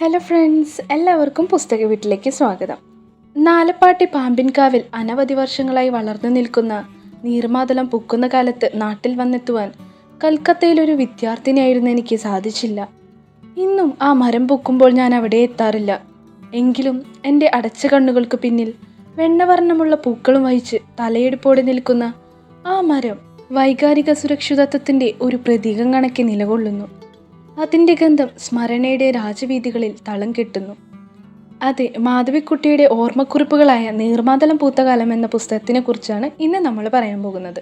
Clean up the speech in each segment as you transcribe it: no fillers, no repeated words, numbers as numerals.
Hello friends, എല്ലാവർക്കും പുസ്തക വീട്ടിലേക്ക് സ്വാഗതം. നാലപ്പാട്ടി പാമ്പിൻകാവിൽ അനവധി വർഷങ്ങളായി വളർന്നു നിൽക്കുന്ന നീർമാതളം പൂക്കുന്ന കാലത്ത് നാട്ടിൽ വന്നെത്തുവാൻ കൽക്കത്തയിലൊരു വിദ്യാർത്ഥിനിയായിരുന്നു എനിക്ക് സാധിച്ചില്ല. ഇന്നും ആ മരം പൂക്കുമ്പോൾ ഞാൻ അവിടെ എത്താറില്ല. എങ്കിലും എൻ്റെ അടച്ച കണ്ണുകൾക്ക് പിന്നിൽ വെണ്ണവർണ്ണമുള്ള പൂക്കളും വഹിച്ച് തലയെടുപ്പോടെ നിൽക്കുന്ന ആ മരം വൈകാരിക സുരക്ഷിതത്വത്തിൻ്റെ ഒരു പ്രതീകം കണക്കി നിലകൊള്ളുന്നു. അതിൻ്റെ ഗന്ധം സ്മരണയുടെ രാജവീഥികളിൽ തളം കെട്ടുന്നു. അതെ, മാധവിക്കുട്ടിയുടെ ഓർമ്മക്കുറിപ്പുകളായ നീർമാതളം പൂത്തകാലം എന്ന പുസ്തകത്തിനെ കുറിച്ചാണ് ഇന്ന് നമ്മൾ പറയാൻ പോകുന്നത്.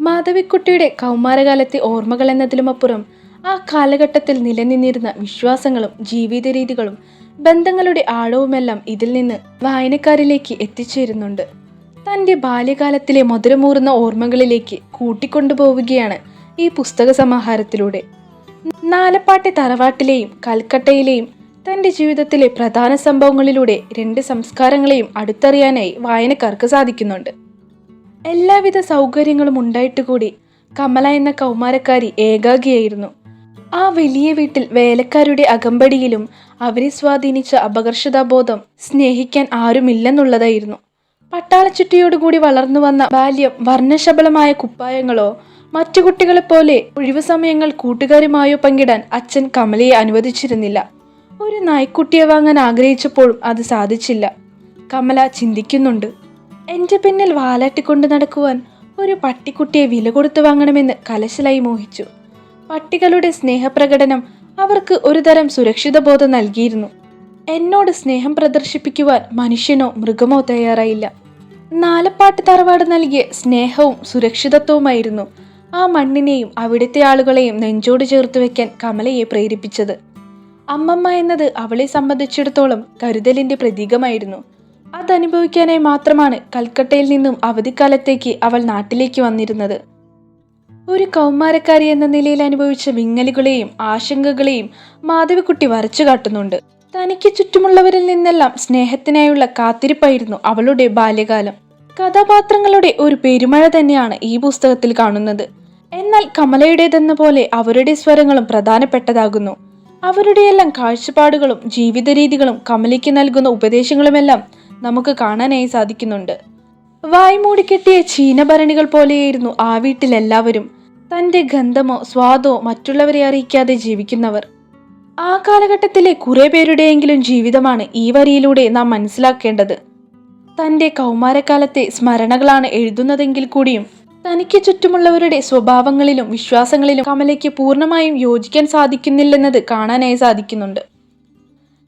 മാധവിക്കുട്ടിയുടെ കൗമാരകാലത്തെ ഓർമ്മകൾ എന്നതിലുമപ്പുറം ആ കാലഘട്ടത്തിൽ നിലനിന്നിരുന്ന വിശ്വാസങ്ങളും ജീവിത രീതികളും ബന്ധങ്ങളുടെ ആഴവുമെല്ലാം ഇതിൽ നിന്ന് വായനക്കാരിലേക്ക് എത്തിച്ചേരുന്നുണ്ട്. തൻ്റെ ബാല്യകാലത്തിലെ മധുരമൂറുന്ന ഓർമ്മകളിലേക്ക് കൂട്ടിക്കൊണ്ടുപോവുകയാണ് ഈ പുസ്തക സമാഹാരത്തിലൂടെ. നാലപ്പാട്ടി തറവാട്ടിലെയും കൽക്കട്ടയിലെയും തൻ്റെ ജീവിതത്തിലെ പ്രധാന സംഭവങ്ങളിലൂടെ രണ്ട് സംസ്കാരങ്ങളെയും അടുത്തറിയാനായി വായനക്കാർക്ക് സാധിക്കുന്നുണ്ട്. എല്ലാവിധ സൗകര്യങ്ങളും ഉണ്ടായിട്ട് കൂടി കമല എന്ന കൗമാരക്കാരി ഏകാഗിയായിരുന്നു. ആ വലിയ വീട്ടിൽ വേലക്കാരുടെ അകമ്പടിയിലും അവരെ സ്വാധീനിച്ച അപകർഷതാബോധം സ്നേഹിക്കാൻ ആരുമില്ലെന്നുള്ളതായിരുന്നു. പട്ടാളച്ചുറ്റിയോടുകൂടി വളർന്നു വന്ന ബാല്യം വർണ്ണശബളമായ കുപ്പായങ്ങളോ മറ്റു കുട്ടികളെപ്പോലെ ഒഴിവു സമയങ്ങൾ കൂട്ടുകാരുമായോ പങ്കിടാൻ അച്ഛൻ കമലയെ അനുവദിച്ചിരുന്നില്ല. ഒരു നായ്ക്കുട്ടിയെ വാങ്ങാൻ ആഗ്രഹിച്ചപ്പോഴും അത് സാധിച്ചില്ല. കമല ചിന്തിക്കുന്നുണ്ട്. എൻ്റെ പിന്നിൽ വാലാട്ടിക്കൊണ്ട് നടക്കുവാൻ ഒരു പട്ടിക്കുട്ടിയെ വില കൊടുത്തു വാങ്ങണമെന്ന് കലശലായി മോഹിച്ചു. പട്ടികളുടെ സ്നേഹപ്രകടനം അവർക്ക് ഒരു തരം സുരക്ഷിത ബോധം നൽകിയിരുന്നു. എന്നോട് സ്നേഹം പ്രദർശിപ്പിക്കുവാൻ മനുഷ്യനോ മൃഗമോ തയ്യാറായില്ല. നാലപ്പാട്ട് തറവാട് നൽകിയ സ്നേഹവും സുരക്ഷിതത്വവുമായിരുന്നു ആ മണ്ണിനെയും അവിടുത്തെ ആളുകളെയും നെഞ്ചോട് ചേർത്ത് വെക്കാൻ കമലയെ പ്രേരിപ്പിച്ചത്. അമ്മമ്മ എന്നത് അവളെ സംബന്ധിച്ചിടത്തോളം കരുതലിന്റെ പ്രതീകമായിരുന്നു. അതനുഭവിക്കാനായി മാത്രമാണ് കൽക്കട്ടയിൽ നിന്നും അവധിക്കാലത്തേക്ക് അവൾ നാട്ടിലേക്ക് വന്നിരുന്നത്. ഒരു കൗമാരക്കാരി എന്ന നിലയിൽ അനുഭവിച്ച വിങ്ങലുകളെയും ആശങ്കകളെയും മാധവിക്കുട്ടി വരച്ചു കാട്ടുന്നുണ്ട്. തനിക്ക് ചുറ്റുമുള്ളവരിൽ നിന്നെല്ലാം സ്നേഹത്തിനായുള്ള കാത്തിരിപ്പായിരുന്നു അവളുടെ ബാല്യകാലം. കഥാപാത്രങ്ങളുടെ ഒരു പെരുമഴ തന്നെയാണ് ഈ പുസ്തകത്തിൽ കാണുന്നത്. എന്നാൽ കമലയുടേതെന്ന പോലെ അവരുടെ സ്വരങ്ങളും പ്രധാനപ്പെട്ടതാകുന്നു. അവരുടെയെല്ലാം കാഴ്ചപ്പാടുകളും ജീവിത രീതികളും കമലയ്ക്ക് നൽകുന്ന ഉപദേശങ്ങളുമെല്ലാം നമുക്ക് കാണാനായി സാധിക്കുന്നുണ്ട്. വായ്മൂടിക്കെട്ടിയ ചീനഭരണികൾ പോലെയായിരുന്നു ആ വീട്ടിലെല്ലാവരും. തൻ്റെ ഗന്ധമോ സ്വാദോ മറ്റുള്ളവരെ അറിയിക്കാതെ ജീവിക്കുന്നവർ. ആ കാലഘട്ടത്തിലെ കുറെ പേരുടെയെങ്കിലും ജീവിതമാണ് ഈ വരിയിലൂടെ നാം മനസ്സിലാക്കേണ്ടത്. തൻ്റെ കൗമാരക്കാലത്തെ സ്മരണകളാണ് എഴുതുന്നതെങ്കിൽ കൂടിയും തനിക്ക് ചുറ്റുമുള്ളവരുടെ സ്വഭാവങ്ങളിലും വിശ്വാസങ്ങളിലും കമലയ്ക്ക് പൂർണ്ണമായും യോജിക്കാൻ സാധിക്കുന്നില്ലെന്നത് കാണാനായി സാധിക്കുന്നുണ്ട്.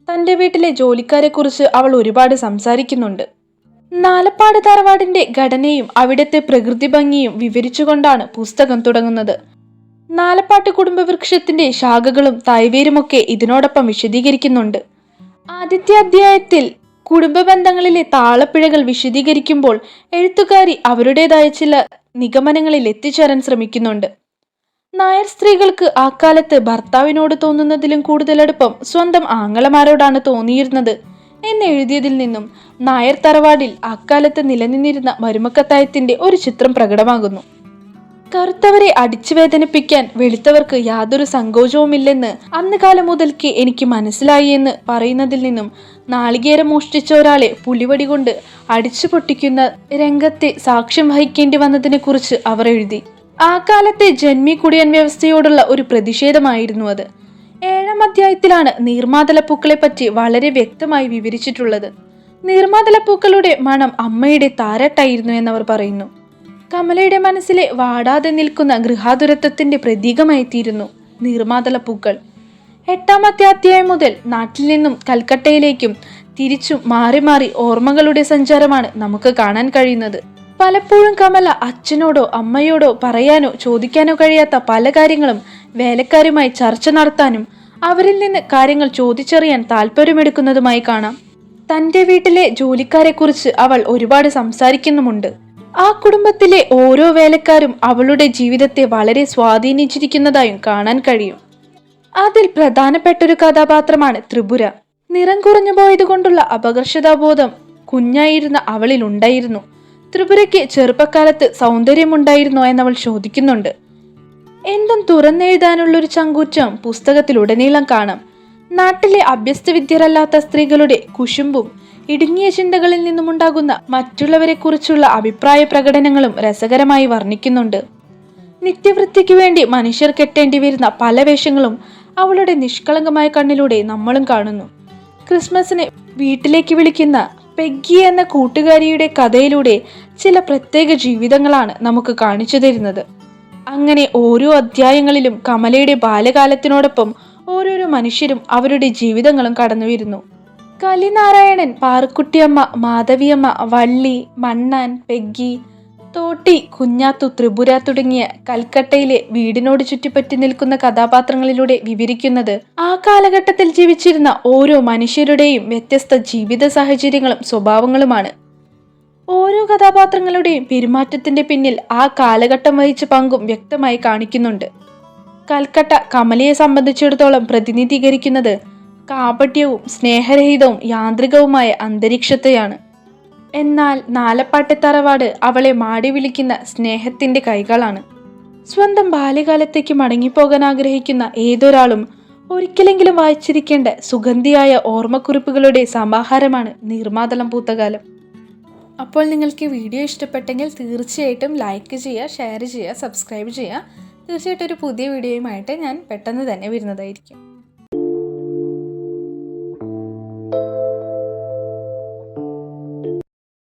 തൻ്റെ വീട്ടിലെ ജോലിക്കാരെക്കുറിച്ച് അവൾ ഒരുപാട് സംസാരിക്കുന്നുണ്ട്. നാലപ്പാട് തറവാടിന്റെ ഘടനയും അവിടുത്തെ പ്രകൃതി ഭംഗിയും വിവരിച്ചുകൊണ്ടാണ് പുസ്തകം തുടങ്ങുന്നത്. നാലപ്പാട്ട് കുടുംബവൃക്ഷത്തിന്റെ ശാഖകളും തൈവേരുമൊക്കെ ഇതിനോടൊപ്പം വിശദീകരിക്കുന്നുണ്ട്. ആദ്യത്തെ അധ്യായത്തിൽ കുടുംബ ബന്ധങ്ങളിലെ താളപ്പിഴകൾ വിശദീകരിക്കുമ്പോൾ എഴുത്തുകാരി അവരുടേതായ ചില നിഗമനങ്ങളിൽ എത്തിച്ചേരാൻ ശ്രമിക്കുന്നുണ്ട്. നായർ സ്ത്രീകൾക്ക് ആ കാലത്ത് ഭർത്താവിനോട് തോന്നുന്നതിലും കൂടുതൽ അടുപ്പം സ്വന്തം ആങ്ങളമാരോടാണ് തോന്നിയിരുന്നത് എന്ന് എഴുതിയതിൽ നിന്നും നായർ തറവാടിൽ അക്കാലത്ത് നിലനിന്നിരുന്ന മരുമക്കത്തായത്തിന്റെ ഒരു ചിത്രം പ്രകടമാകുന്നു. കറുത്തവരെ അടിച്ചു വേദനിപ്പിക്കാൻ വെളുത്തവർക്ക് യാതൊരു സങ്കോചവുമില്ലെന്ന് അന്ന് കാലം മുതൽക്ക് എനിക്ക് മനസ്സിലായി എന്ന് പറയുന്നതിൽ നിന്നും നാളികേരം മോഷ്ടിച്ച ഒരാളെ പുലിവടി കൊണ്ട് അടിച്ചു പൊട്ടിക്കുന്ന രംഗത്തെ സാക്ഷ്യം വഹിക്കേണ്ടി വന്നതിനെ കുറിച്ച് അവർ എഴുതി. ആ കാലത്തെ ജന്മി കുടിയൻ വ്യവസ്ഥയോടുള്ള ഒരു പ്രതിഷേധമായിരുന്നു അത്. 7-ാം അധ്യായത്തിലാണ് നീർമാതളപ്പൂക്കളെ പറ്റി വളരെ വ്യക്തമായി വിവരിച്ചിട്ടുള്ളത്. നീർമാതളപ്പൂക്കളുടെ മണം അമ്മയുടെ താരാട്ടായിരുന്നു എന്നവർ പറയുന്നു. കമലയുടെ മനസ്സിലെ വാടാതെ നിൽക്കുന്ന ഗൃഹാതുരത്വത്തിന്റെ പ്രതീകമായി തീരുന്നു നീർമാതളപ്പൂക്കൾ. 8-ാമത്തെ അധ്യായം മുതൽ നാട്ടിൽ നിന്നും കൽക്കട്ടയിലേക്കും തിരിച്ചും മാറി മാറി ഓർമ്മകളുടെ സഞ്ചാരമാണ് നമുക്ക് കാണാൻ കഴിയുന്നത്. പലപ്പോഴും കമല അച്ഛനോടോ അമ്മയോടോ പറയാനോ ചോദിക്കാനോ കഴിയാത്ത പല കാര്യങ്ങളും വേലക്കാരുമായി ചർച്ച നടത്താനും അവരിൽ നിന്ന് കാര്യങ്ങൾ ചോദിച്ചറിയാൻ താല്പര്യമെടുക്കുന്നതുമായി കാണാം. തൻ്റെ വീട്ടിലെ ജോലിക്കാരെക്കുറിച്ച് അവൾ ഒരുപാട് സംസാരിക്കുന്നുമുണ്ട്. ആ കുടുംബത്തിലെ ഓരോ വേലക്കാരും അവളുടെ ജീവിതത്തെ വളരെ സ്വാധീനിച്ചിരിക്കുന്നതായും കാണാൻ കഴിയും. അതിൽ പ്രധാനപ്പെട്ടൊരു കഥാപാത്രമാണ് ത്രിപുര. നിറം കുറഞ്ഞു പോയതുകൊണ്ടുള്ള അപകർഷതാബോധം കുഞ്ഞായിരുന്ന അവളിൽ ഉണ്ടായിരുന്നു. ത്രിപുരയ്ക്ക് ചെറുപ്പക്കാലത്ത് സൗന്ദര്യമുണ്ടായിരുന്നോ എന്നവൾ ചോദിക്കുന്നുണ്ട്. എന്തും തുറന്നെഴുതാനുള്ളൊരു ചങ്കൂറ്റം പുസ്തകത്തിലുടനീളം കാണാം. നാട്ടിലെ അഭ്യസ്തവിദ്യരല്ലാത്ത സ്ത്രീകളുടെ കുശുമ്പും ഇടുങ്ങിയ ചിന്തകളിൽ നിന്നുമുണ്ടാകുന്ന മറ്റുള്ളവരെ കുറിച്ചുള്ള അഭിപ്രായ പ്രകടനങ്ങളും രസകരമായി വർണ്ണിക്കുന്നുണ്ട്. നിത്യവൃത്തിക്ക് വേണ്ടി മനുഷ്യർ കെട്ടേണ്ടി വരുന്ന പല വേഷങ്ങളും അവളുടെ നിഷ്കളങ്കമായ കണ്ണിലൂടെ നമ്മളും കാണുന്നു. ക്രിസ്മസിന് വീട്ടിലേക്ക് വിളിക്കുന്ന പെഗ്ഗി എന്ന കൂട്ടുകാരിയുടെ കഥയിലൂടെ ചില പ്രത്യേക ജീവിതങ്ങളാണ് നമുക്ക് കാണിച്ചു തരുന്നത്. അങ്ങനെ ഓരോ അധ്യായങ്ങളിലും കമലയുടെ ബാല്യകാലത്തിനോടൊപ്പം ഓരോരോ മനുഷ്യരും അവരുടെ ജീവിതങ്ങളും കടന്നു വരുന്നു. കലിനാരായണൻ, പാറുക്കുട്ടിയമ്മ, മാധവിയമ്മ, വള്ളി, മണ്ണാൻ, പെഗ്ഗി, തോട്ടി, കുഞ്ഞാത്തു, ത്രിപുര തുടങ്ങിയ കൽക്കട്ടയിലെ വീടിനോട് ചുറ്റിപ്പറ്റി നിൽക്കുന്ന കഥാപാത്രങ്ങളിലൂടെ വിവരിക്കുന്നത് ആ കാലഘട്ടത്തിൽ ജീവിച്ചിരുന്ന ഓരോ മനുഷ്യരുടെയും വ്യത്യസ്ത ജീവിത സാഹചര്യങ്ങളും സ്വഭാവങ്ങളുമാണ്. ഓരോ കഥാപാത്രങ്ങളുടെയും പെരുമാറ്റത്തിന്റെ പിന്നിൽ ആ കാലഘട്ടം വഹിച്ച പങ്കും വ്യക്തമായി കാണിക്കുന്നുണ്ട്. കൽക്കട്ട കമലയെ സംബന്ധിച്ചിടത്തോളം പ്രതിനിധീകരിക്കുന്നത് കാപട്യവും സ്നേഹരഹിതവും യാന്ത്രികവുമായ അന്തരീക്ഷത്തെയാണ്. എന്നാൽ നാലപ്പാട്ടെ തറവാട് അവളെ മാടി വിളിക്കുന്ന സ്നേഹത്തിന്റെ കൈകളാണ്. സ്വന്തം ബാല്യകാലത്തേക്ക് മടങ്ങിപ്പോകാൻ ആഗ്രഹിക്കുന്ന ഏതൊരാളും ഒരിക്കലെങ്കിലും വായിച്ചിരിക്കേണ്ട സുഗന്ധിയായ ഓർമ്മക്കുറിപ്പുകളുടെ സമാഹാരമാണ് നീർമാതളം പൂത്തകാലം. അപ്പോൾ നിങ്ങൾക്ക് വീഡിയോ ഇഷ്ടപ്പെട്ടെങ്കിൽ തീർച്ചയായിട്ടും ലൈക്ക് ചെയ്യുക, ഷെയർ ചെയ്യുക, സബ്സ്ക്രൈബ് ചെയ്യുക. തീർച്ചയായിട്ടും ഒരു പുതിയ വീഡിയോയുമായിട്ട് ഞാൻ പെട്ടെന്ന് തന്നെ വരുന്നതായിരിക്കും.